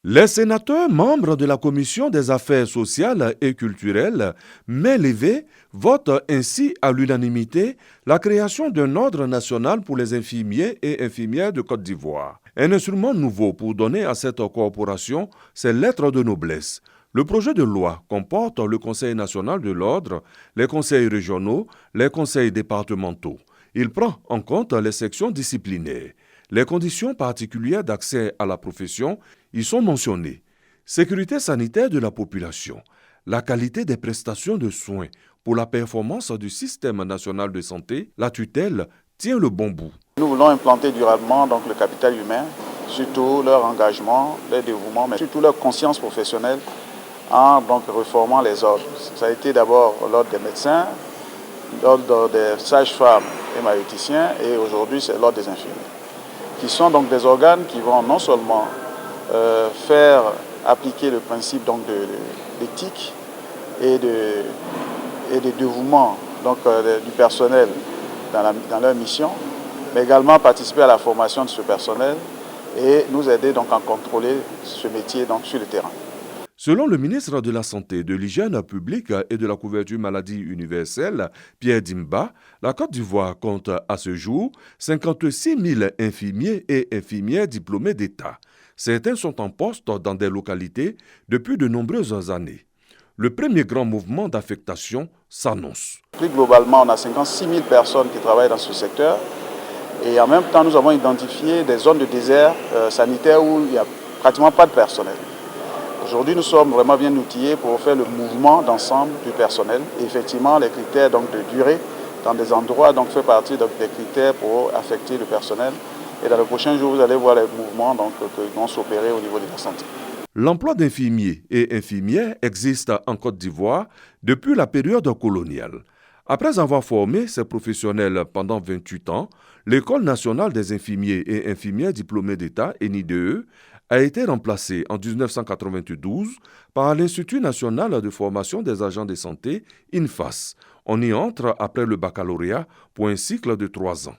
Les sénateurs membres de la Commission des affaires sociales et culturelles, main levée, votent ainsi à l'unanimité la création d'un ordre national pour les infirmiers et infirmières de Côte d'Ivoire. Un instrument nouveau pour donner à cette corporation ses lettres de noblesse. Le projet de loi comporte le Conseil national de l'ordre, les conseils régionaux, les conseils départementaux. Il prend en compte les sections disciplinaires. Les conditions particulières d'accès à la profession y sont mentionnées. Sécurité sanitaire de la population, la qualité des prestations de soins pour la performance du système national de santé, la tutelle tient le bon bout. Nous voulons implanter durablement donc, le capital humain, surtout leur engagement, leur dévouement, mais surtout leur conscience professionnelle en donc, réformant les ordres. Ça a été d'abord l'ordre des médecins, l'ordre des sages-femmes et maïoticiens, et aujourd'hui c'est l'ordre des infirmiers, qui sont donc des organes qui vont non seulement faire appliquer le principe donc, d'éthique et de dévouement donc, du personnel dans leur mission, mais également participer à la formation de ce personnel et nous aider donc à contrôler ce métier donc, sur le terrain. Selon le ministre de la Santé, de l'Hygiène publique et de la couverture maladie universelle, Pierre Dimba, la Côte d'Ivoire compte à ce jour 56 000 infirmiers et infirmières diplômés d'État. Certains sont en poste dans des localités depuis de nombreuses années. Le premier grand mouvement d'affectation s'annonce. Plus globalement, on a 56 000 personnes qui travaillent dans ce secteur et en même temps, nous avons identifié des zones de désert sanitaire où il n'y a pratiquement pas de personnel. Aujourd'hui, nous sommes vraiment bien outillés pour faire le mouvement d'ensemble du personnel. Et effectivement, les critères donc, de durée dans des endroits donc, fait partie donc, des critères pour affecter le personnel. Et dans les prochains jours, vous allez voir les mouvements donc, qui vont s'opérer au niveau de la santé. L'emploi d'infirmiers et infirmières existe en Côte d'Ivoire depuis la période coloniale. Après avoir formé ces professionnels pendant 28 ans, l'École nationale des infirmiers et infirmières diplômés d'État, ENIDE, a été remplacée en 1992 par l'Institut national de formation des agents de santé, INFAS. On y entre après le baccalauréat pour un cycle de 3 ans.